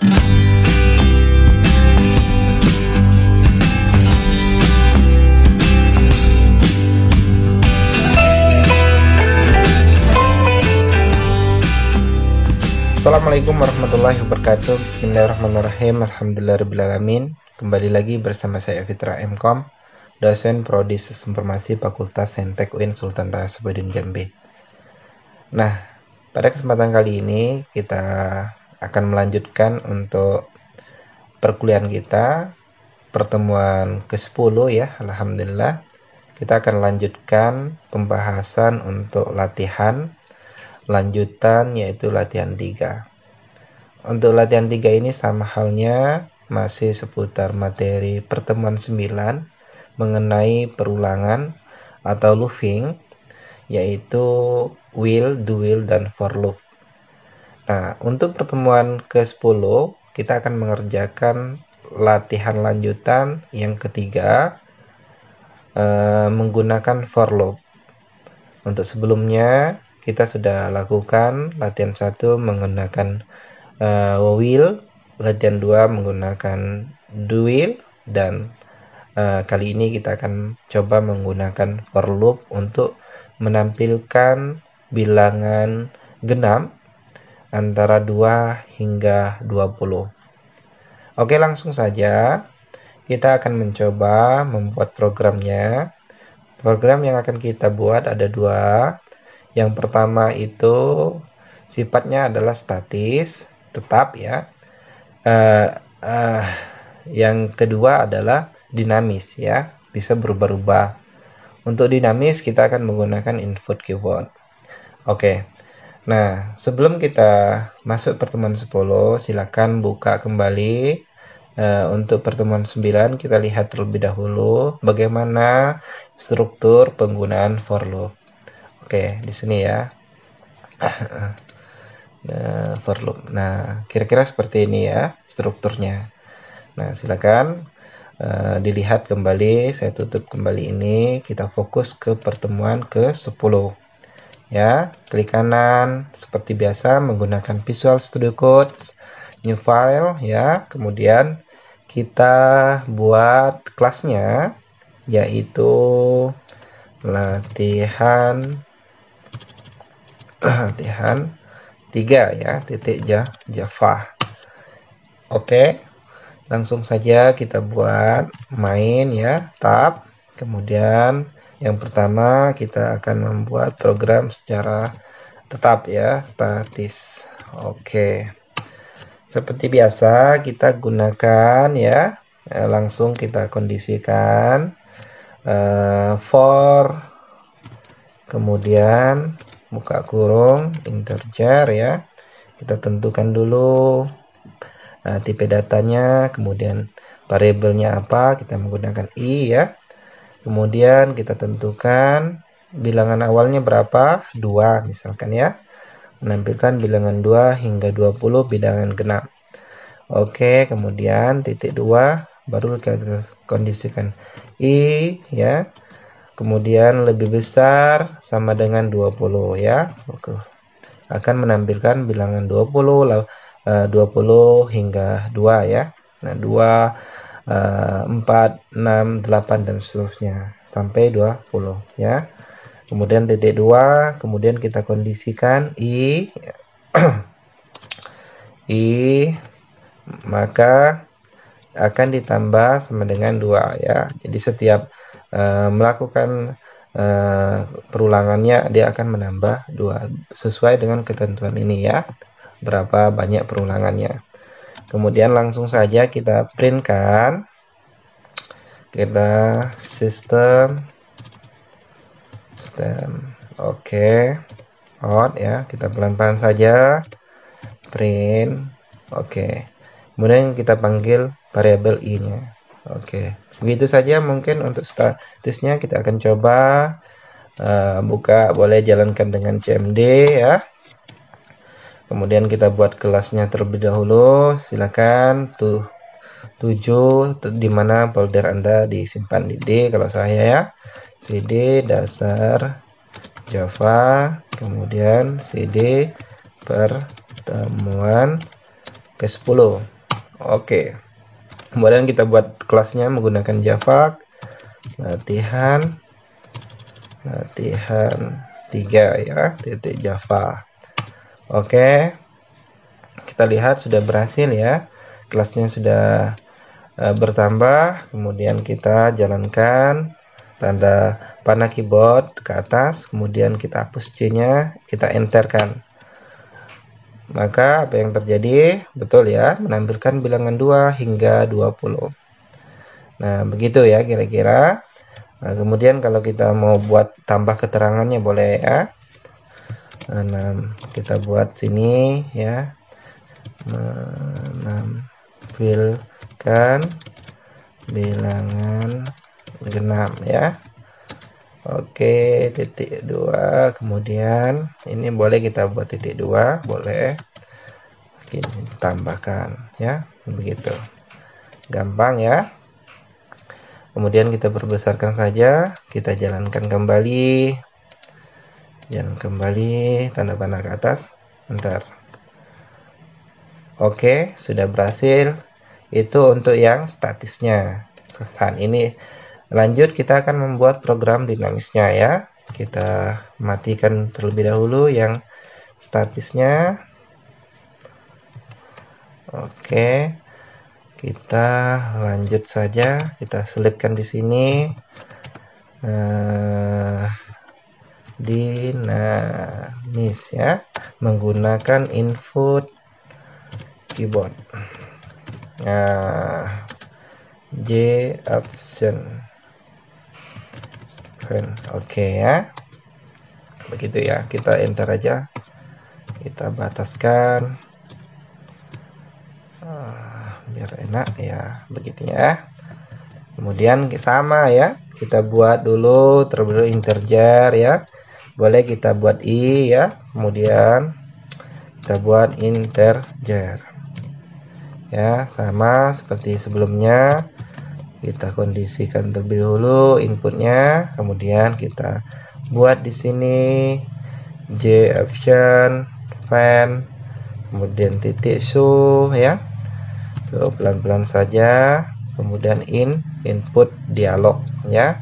Assalamualaikum warahmatullahi wabarakatuh. Bismillahirrahmanirrahim. Alhamdulillahirrahmanirrahim. Kembali lagi bersama saya Fitra MKom, dosen Prodi Sistem Informasi Fakultas Saintek UIN Sultan Taha-Sabaudin Jambi. Nah, pada kesempatan kali ini kita akan melanjutkan untuk perkuliahan kita, pertemuan ke-10 ya, alhamdulillah. Kita akan lanjutkan pembahasan untuk latihan lanjutan, yaitu latihan 3. Untuk latihan 3 ini sama halnya masih seputar materi pertemuan 9 mengenai perulangan atau looping, yaitu will, do will, dan for loop. Nah, untuk pertemuan ke-10 kita akan mengerjakan latihan lanjutan yang ketiga menggunakan for loop. Untuk sebelumnya kita sudah lakukan latihan 1 menggunakan will, latihan 2 menggunakan do will, dan kali ini kita akan coba menggunakan for loop untuk menampilkan bilangan genap antara 2 hingga 20. Oke, langsung saja kita akan mencoba membuat programnya. Program yang akan kita buat ada 2. Yang pertama itu sifatnya adalah statis, tetap ya. Yang kedua adalah dinamis ya, bisa berubah-ubah. Untuk dinamis kita akan menggunakan input keyword. Oke. Nah, sebelum kita masuk pertemuan 10, silakan buka kembali. Untuk pertemuan 9 kita lihat terlebih dahulu bagaimana struktur penggunaan for loop. Oke, di sini ya. For loop. Nah, kira-kira seperti ini ya strukturnya. Nah, silakan dilihat kembali. Saya tutup kembali ini. Kita fokus ke pertemuan ke-10. Ya, klik kanan seperti biasa menggunakan Visual Studio Code, new file ya. Kemudian kita buat kelasnya, yaitu latihan 3 ya, titik Java. Oke, langsung saja kita buat main ya, tab. Kemudian yang pertama kita akan membuat program secara tetap ya, statis. Oke, seperti biasa kita gunakan ya, langsung kita kondisikan for, kemudian buka kurung integer ya, kita tentukan dulu tipe datanya, kemudian variabelnya apa, kita menggunakan i ya, kemudian kita tentukan bilangan awalnya berapa, 2 misalkan ya, menampilkan bilangan 2 hingga 20 bilangan genap. Oke, kemudian titik 2 baru kita kondisikan i ya, kemudian lebih besar sama dengan 20 ya. Oke. Akan menampilkan bilangan 20 hingga 2 ya. Nah, 2 4 6 8 dan seterusnya sampai 20 ya. Kemudian titik 2, kemudian kita kondisikan i i maka akan ditambah sama dengan 2 ya. Jadi setiap melakukan perulangannya dia akan menambah 2 sesuai dengan ketentuan ini ya, berapa banyak perulangannya. Kemudian langsung saja kita printkan, kita sistem oke, out ya, kita pelan-pelan saja print. Oke, kemudian kita panggil variabel i nya. Oke, begitu saja mungkin untuk statisnya. Kita akan coba buka, boleh jalankan dengan cmd ya. Kemudian kita buat kelasnya terlebih dahulu. Silakan 7 di mana folder Anda disimpan di D kalau saya ya. cd dasar Java, kemudian cd pertemuan ke 10. Oke. Kemudian kita buat kelasnya menggunakan Java latihan 3 ya, titik Java. Oke. Kita lihat sudah berhasil ya. Kelasnya sudah bertambah. Kemudian kita jalankan tanda panah keyboard ke atas, kemudian kita hapus C-nya, kita enterkan. Maka apa yang terjadi? Betul ya, menampilkan bilangan 2 hingga 20. Nah, begitu ya kira-kira. Nah, kemudian kalau kita mau buat tambah keterangannya boleh ya. Nah, kita buat sini ya. Menampilkan bilangan genap ya. Oke, titik 2. Kemudian ini boleh kita buat titik 2, boleh kita tambahkan ya, begitu gampang ya. Kemudian kita perbesarkan saja, kita jalankan kembali, tanda panah ke atas, bentar. Oke, sudah berhasil. Itu untuk yang statisnya. Saat ini lanjut, kita akan membuat program dinamisnya ya. Kita matikan terlebih dahulu yang statisnya. Oke, kita lanjut saja. Kita selipkan di sini dinamis ya, menggunakan input keyboard. J option. Oke ya, begitu ya, kita enter aja, kita bataskan biar enak ya, begitu ya. Kemudian sama ya, kita buat dulu terlebih dahulu integer ya, boleh kita buat i ya, kemudian kita buat integer ya, sama seperti sebelumnya. Kita kondisikan terlebih dahulu inputnya, kemudian kita buat di sini J option fan, kemudian titik show ya. So pelan-pelan saja, kemudian input dialog ya.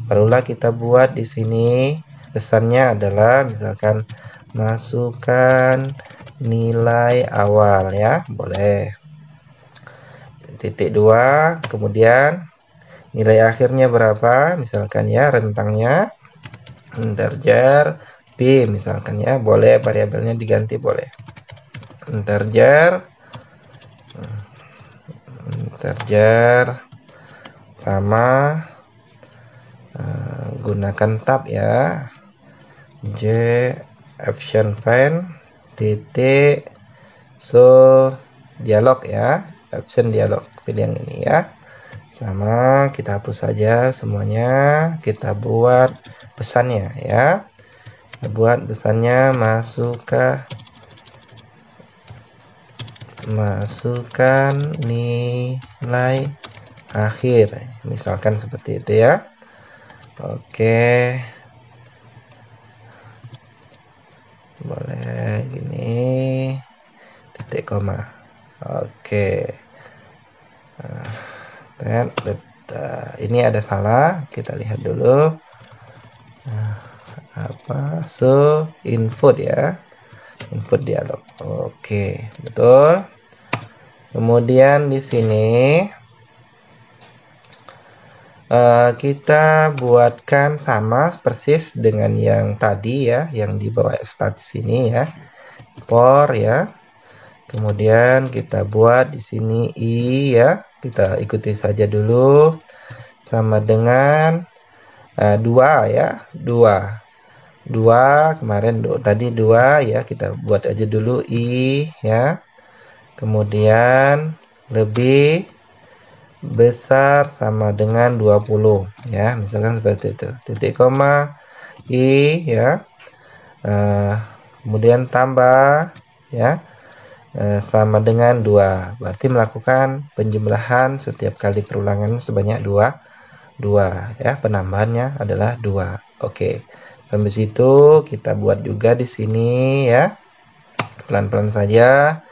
Barulah kita buat di sini pesannya adalah misalkan masukkan nilai awal ya, boleh. Titik 2, kemudian nilai akhirnya berapa, misalkan ya, rentangnya integer p misalkan ya, boleh variabelnya diganti, boleh integer sama gunakan tab ya, J option fan titik so dialog ya, option dialog, pilih yang ini ya. Sama, kita hapus saja semuanya, kita buat pesannya ya. Kita buat pesannya masukkan nilai akhir, misalkan seperti itu ya. Oke, boleh gini, titik koma. Oke, dan ini ada salah, kita lihat dulu. Input ya, input dialog. Oke, betul. Kemudian di sini kita buatkan sama persis dengan yang tadi ya, yang di bawah statis ini ya, for ya. Kemudian kita buat di sini i ya, kita ikuti saja dulu, sama dengan 2 ya, 2 kemarin tadi 2 ya, kita buat aja dulu i ya, kemudian lebih besar sama dengan 20 ya, misalkan seperti itu, titik koma i ya, kemudian tambah ya, sama dengan 2, berarti melakukan penjumlahan setiap kali perulangan sebanyak 2 ya, penambahannya adalah 2. Oke, sampai situ kita buat juga di sini ya, pelan-pelan saja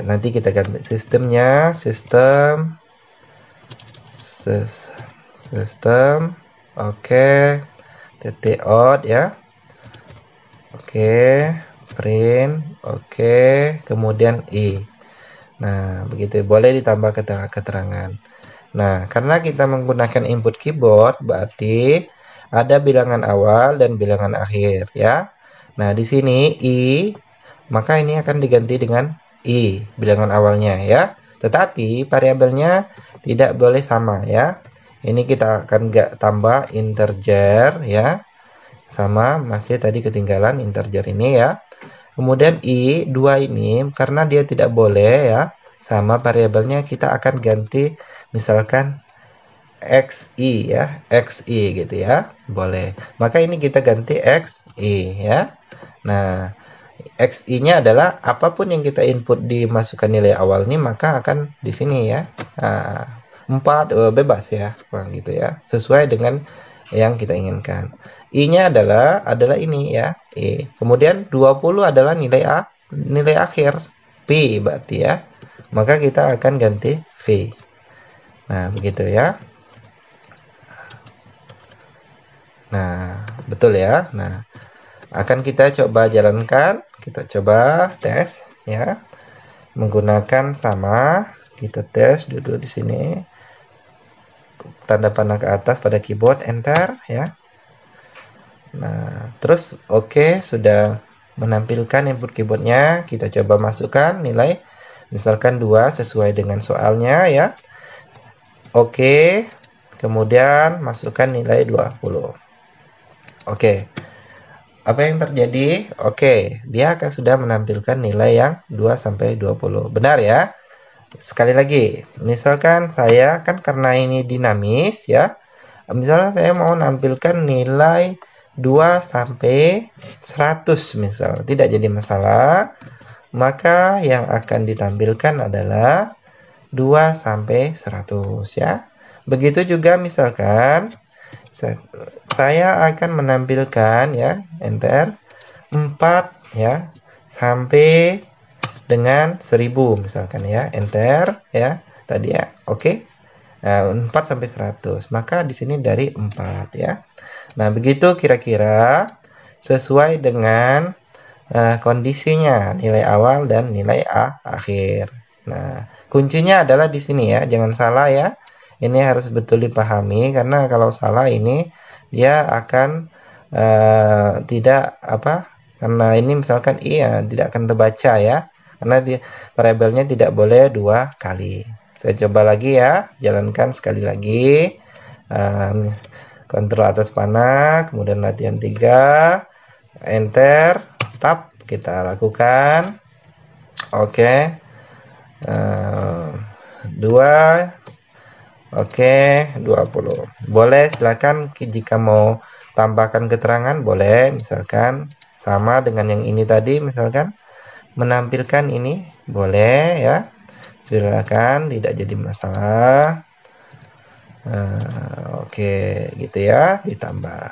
nanti kita ganti sistemnya, sistem, oke, titik out ya, oke, print, oke, kemudian i. Nah, begitu, boleh ditambah keterangan. Nah, karena kita menggunakan input keyboard, berarti ada bilangan awal dan bilangan akhir ya. Nah, di sini i, maka ini akan diganti dengan i, bilangan awalnya ya. Tetapi variabelnya tidak boleh sama ya. Ini kita akan tambah integer ya. Sama, masih tadi ketinggalan integer ini ya. Kemudian i2 ini karena dia tidak boleh ya, sama variabelnya kita akan ganti misalkan xi ya, xi gitu ya, boleh. Maka ini kita ganti xi ya. Nah, xi-nya adalah apapun yang kita input dimasukkan nilai awal ini, maka akan di sini ya. Nah, 4 bebas ya, gitu ya, sesuai dengan yang kita inginkan. I-nya adalah ini ya, I. Kemudian 20 adalah nilai akhir, P berarti ya. Maka kita akan ganti V. Nah, begitu ya. Nah, betul ya. Nah, akan kita coba jalankan, kita coba tes ya. Menggunakan sama, kita tes duduk di sini. Tanda panah ke atas pada keyboard, enter ya. Nah, terus oke, sudah menampilkan input keyboardnya. Kita coba masukkan nilai, misalkan 2 sesuai dengan soalnya ya. Oke, kemudian masukkan nilai 20. Oke, apa yang terjadi? Oke, dia akan sudah menampilkan nilai yang 2-20. Benar ya? Sekali lagi, misalkan saya kan karena ini dinamis ya. Misalnya saya mau menampilkan nilai 2-100 misal, tidak jadi masalah, maka yang akan ditampilkan adalah 2-100 ya. Begitu juga misalkan saya akan menampilkan ya, enter, 4 ya sampai dengan 1000 misalkan ya, enter ya tadi ya, oke. Nah, 4-100, maka di sini dari 4 ya. Nah, begitu kira-kira sesuai dengan kondisinya, nilai awal dan nilai akhir. Nah, kuncinya adalah di sini ya, jangan salah ya. Ini harus betul dipahami, karena kalau salah ini dia akan tidak apa, karena ini misalkan iya tidak akan terbaca ya, karena variabelnya tidak boleh 2 kali. Saya coba lagi ya, jalankan sekali lagi. Kontrol atas panah, kemudian latihan 3, enter, tab, kita lakukan. Oke, 2, oke, 20. Boleh, silakan jika mau tambahkan keterangan, boleh, misalkan sama dengan yang ini tadi, misalkan menampilkan ini, boleh ya, silakan, tidak jadi masalah. Oke, gitu ya, ditambah.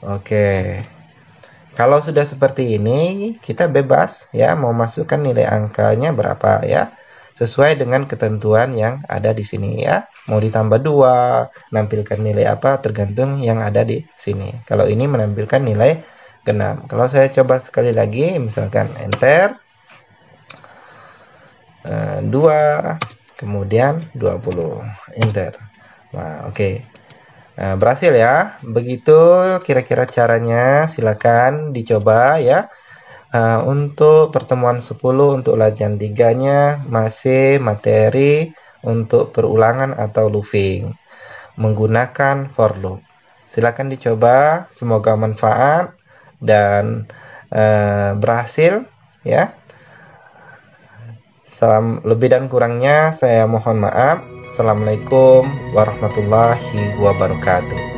Oke, kalau sudah seperti ini, kita bebas ya, mau masukkan nilai angkanya berapa ya, sesuai dengan ketentuan yang ada di sini ya. Mau ditambah 2, menampilkan nilai apa, tergantung yang ada di sini. Kalau ini menampilkan nilai genap. Kalau saya coba sekali lagi, misalkan enter, 2, kemudian 20, enter. Nah, oke. Nah, berhasil ya. Begitu kira-kira caranya, silakan dicoba ya. Untuk pertemuan 10, untuk latihan 3-nya masih materi untuk perulangan atau looping menggunakan for loop. Silakan dicoba, semoga manfaat dan berhasil ya. Salam, lebih dan kurangnya saya mohon maaf. Assalamualaikum warahmatullahi wabarakatuh.